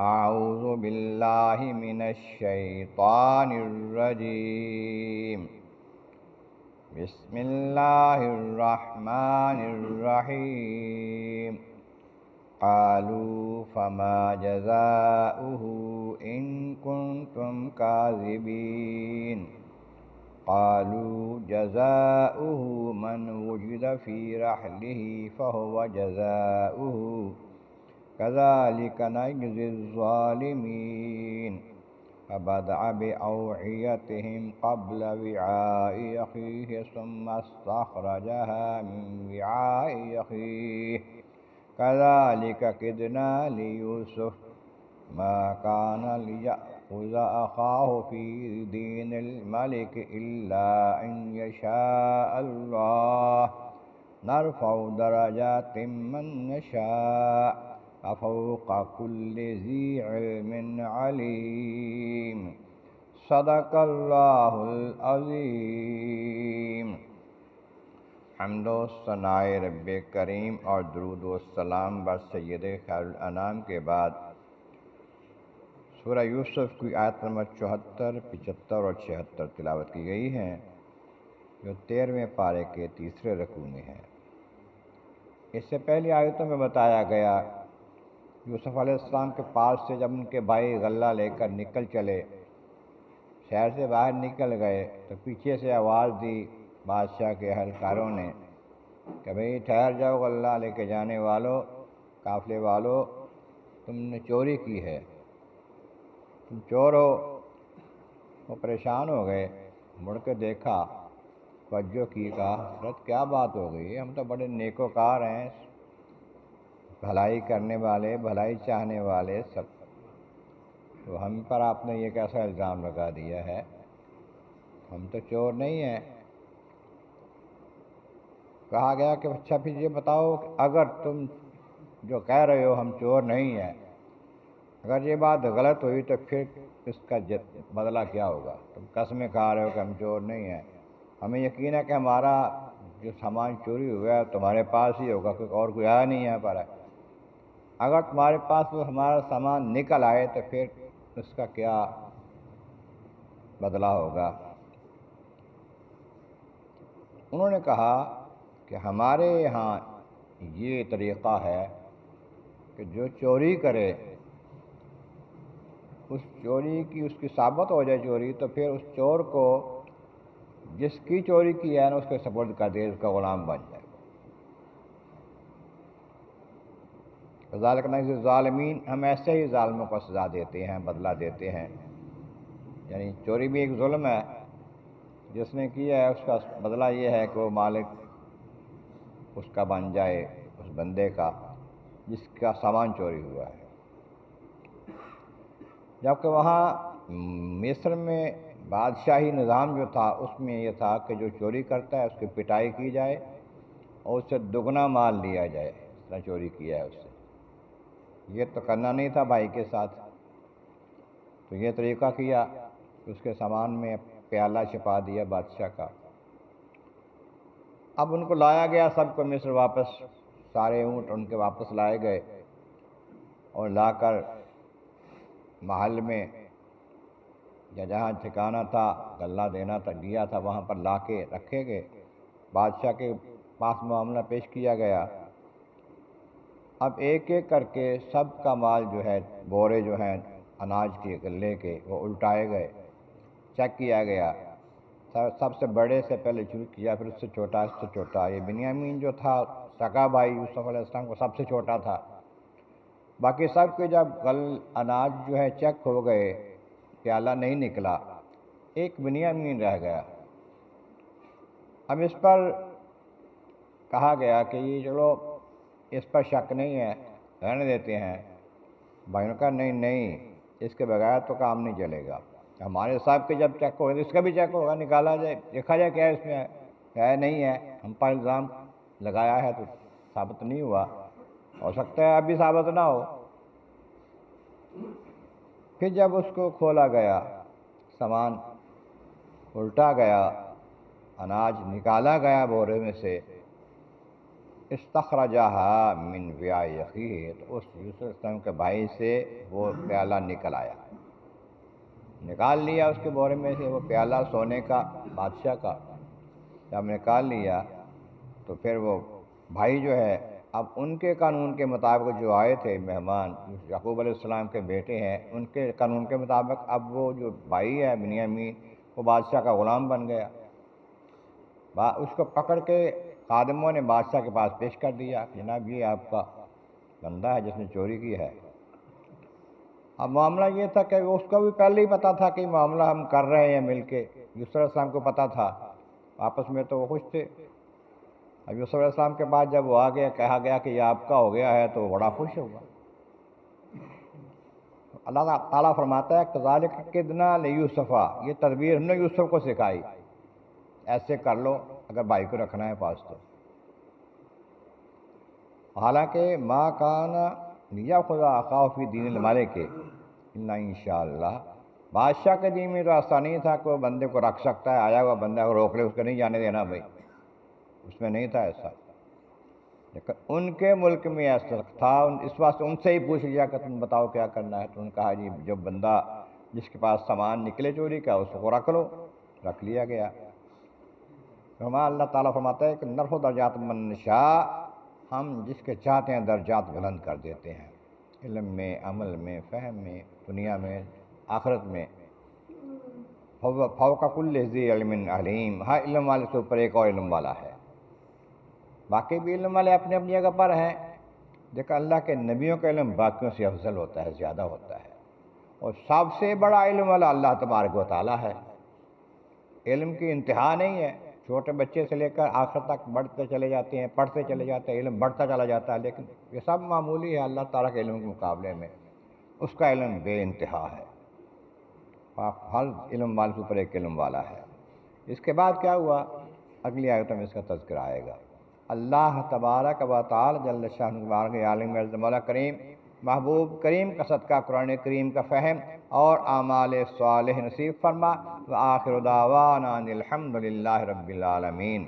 اعوذ باللہ من الشیطان الرجیم بسم اللہ الرحمن الرحیم قالوا فما جزاؤه ان کنتم کاذبین قالوا جزاؤه من وجد في رحله فهو جزاؤه كذلك نجزي الظالمين فبدأ بأوعيتهم قبل وعاء أخيه ثم استخرجها من وعاء أخيه كذلك كدنا ليوسف ما كان ليأخذ أخاه في دين الملك إلا أن يشاء الله نرفع درجات من نشاء فوق كل ذي علم علیم صدق اللہ العظیم۔ حمد و ثناء رب کریم اور درود و السلام بر سید خیر الانام کے بعد سورہ یوسف کی آیت نمبر 74، 75 اور 76 تلاوت کی گئی ہیں، جو 13ویں پارے کے تیسرے رکوع میں ہیں۔ اس سے پہلی آیتوں میں بتایا گیا یوسف علیہ السلام کے پاس سے جب ان کے بھائی غلہ لے کر نکل چلے، شہر سے باہر نکل گئے تو پیچھے سے آواز دی بادشاہ کے اہلکاروں نے کہ بھئی ٹھہر جاؤ، غلہ لے کے جانے والوں، قافلے والوں، تم نے چوری کی ہے، تم چور ہو۔ وہ پریشان ہو گئے، مڑ کے دیکھا، توجہ کی، کہا حضرت کیا بات ہو گئی ہے؟ ہم تو بڑے نیکوکار ہیں، بھلائی کرنے والے، بھلائی چاہنے والے سب، تو ہم پر آپ نے یہ کیسا الزام لگا دیا ہے؟ ہم تو چور نہیں ہیں۔ کہا گیا کہ اچھا پھر یہ بتاؤ کہ اگر تم جو کہہ رہے ہو ہم چور نہیں ہیں، اگر یہ بات غلط ہوئی تو پھر اس کا بدلہ کیا ہوگا؟ تم قسمیں کھا رہے ہو کہ ہم چور نہیں ہیں، ہمیں یقین ہے کہ ہمارا جو سامان چوری ہوا ہے تمہارے پاس ہی ہوگا، اور کوئی آیا نہیں ہے پر ہے۔ اگر تمہارے پاس وہ ہمارا سامان نکل آئے تو پھر اس کا کیا بدلہ ہوگا؟ انہوں نے کہا کہ ہمارے یہاں یہ طریقہ ہے کہ جو چوری کرے، اس چوری کی اس کی ثابت ہو جائے چوری، تو پھر اس چور کو جس کی چوری کی ہے نا اس کے سپرد کر دے، اس کا غلام بن جائے۔ ذالک نجزی الظالمین، ہم ایسے ہی ظالموں کو سزا دیتے ہیں، بدلہ دیتے ہیں۔ یعنی چوری بھی ایک ظلم ہے، جس نے کیا ہے اس کا بدلہ یہ ہے کہ وہ مالک اس کا بن جائے، اس بندے کا جس کا سامان چوری ہوا ہے۔ جبکہ وہاں مصر میں بادشاہی نظام جو تھا اس میں یہ تھا کہ جو چوری کرتا ہے اس کی پٹائی کی جائے اور اس سے دگنا مال لیا جائے، اس طرح چوری کیا ہے اس سے۔ یہ تو کرنا نہیں تھا بھائی کے ساتھ، تو یہ طریقہ کیا، اس کے سامان میں پیالہ چھپا دیا بادشاہ کا۔ اب ان کو لایا گیا سب کو مصر واپس، سارے اونٹ ان کے واپس لائے گئے اور لا کر محل میں یا جہاں ٹھکانا تھا غلہ دینا تھا دیا تھا وہاں پر لا کے رکھے گئے، بادشاہ کے پاس معاملہ پیش کیا گیا۔ اب ایک ایک کر کے سب کا مال جو ہے، بورے جو ہیں اناج کے غلے کے، وہ الٹائے گئے، چیک کیا گیا، سب سے بڑے سے پہلے شروع کیا، پھر اس سے چھوٹا، اس سے چھوٹا۔ یہ بنیامین جو تھا سگا بھائی یوسف علیہ السلام کو سب سے چھوٹا تھا۔ باقی سب کے جب اناج جو ہے چیک ہو گئے، پیالہ نہیں نکلا، ایک بنیامین رہ گیا۔ اب اس پر کہا گیا کہ یہ چلو اس پر شک نہیں ہے، رہنے دیتے ہیں۔ بھائیوں نے کہا نہیں، اس کے بغیر تو کام نہیں چلے گا، ہمارے صاحب کے جب چیک ہوگا اس کا بھی چیک ہوگا، نکالا جائے، دیکھا جائے کیا اس میں ہے نہیں ہے۔ ہم پر الزام لگایا ہے تو ثابت نہیں ہوا، ہو سکتا ہے اب بھی ثابت نہ ہو۔ پھر جب اس کو کھولا گیا، سامان الٹا گیا، اناج نکالا گیا بورے میں سے، استخرجہا من وعاء اخیہ، تو اس یوسف علیہ السلام کے بھائی سے وہ پیالہ نکل آیا، نکال لیا اس کے بورے میں سے وہ پیالہ سونے کا بادشاہ کا، جب نکال لیا تو پھر وہ بھائی جو ہے اب ان کے قانون کے مطابق جو آئے تھے مہمان، یعقوب علیہ السلام کے بیٹے ہیں، ان کے قانون کے مطابق اب وہ جو بھائی ہے بنیامین وہ بادشاہ کا غلام بن گیا۔ اس کو پکڑ کے خادموں نے بادشاہ کے پاس پیش کر دیا، جناب یہ آپ کا بندہ ہے جس نے چوری کی ہے۔ اب معاملہ یہ تھا کہ اس کو بھی پہلے ہی پتہ تھا کہ معاملہ ہم کر رہے ہیں مل کے، یوسف علیہ السلام کو پتہ تھا، آپس میں تو وہ خوش تھے۔ اب یوسف علیہ السلام کے بعد جب وہ آ گیا، کہا گیا کہ یہ آپ کا ہو گیا ہے، تو بڑا خوش ہوگا۔ اللہ تعالیٰ فرماتا ہے کذالک کدنا لیوسف، یہ تدبیر ہم نے یوسف کو سکھائی، ایسے کر لو اگر بھائی کو رکھنا ہے پاس تو۔ حالانکہ ما کان لیأخذ اخاہ فی دین الملک الا انشاءاللہ، بادشاہ کے دین میں تو ایسا نہیں تھا کہ وہ بندے کو رکھ سکتا ہے، آیا ہوا بندہ کو روک لے، اس کو نہیں جانے دینا بھائی، اس میں نہیں تھا ایسا۔ لیکن ان کے ملک میں ایسا تھا، اس واسطے ان سے ہی پوچھ لیا کہ تم بتاؤ کیا کرنا ہے، تو انہوں نے کہا جی جو بندہ جس کے پاس سامان نکلے چوری کا اس کو رکھ لو، رکھ لیا گیا۔ اللہ تعالیٰ فرماتا ہے کہ نرفع درجات من نشاء، ہم جس کے چاہتے ہیں درجات بلند کر دیتے ہیں، علم میں، عمل میں، فہم میں، دنیا میں، آخرت میں۔ فوق کل ذی علم علیم، ہر علم والے سے اوپر ایک اور علم والا ہے، باقی بھی علم والے اپنی اپنی جگہ پر ہیں، لیکن اللہ کے نبیوں کا علم باقیوں سے افضل ہوتا ہے، زیادہ ہوتا ہے، اور سب سے بڑا علم والا اللہ تبارک و تعالیٰ ہے۔ علم کی انتہا نہیں ہے، چھوٹے بچے سے لے کر آخر تک بڑھتے چلے جاتے ہیں، پڑھتے چلے جاتے ہیں، علم بڑھتا چلا جاتا ہے، لیکن یہ سب معمولی ہے اللہ تعالیٰ کے علم کے مقابلے میں، اس کا علم بے انتہا ہے، ہر علم والے سے اوپر ایک علم والا ہے۔ اس کے بعد کیا ہوا، اگلی آیتوں میں اس کا تذکرہ آئے گا۔ اللہ تبارک و تعالی جل شانہ عالم مولا کریم، محبوب کریم کا صدقہ قرآن کریم کا فہم اور اعمال صالح نصیب فرما۔ وآخر دعوانا ان الحمد للہ رب العالمین۔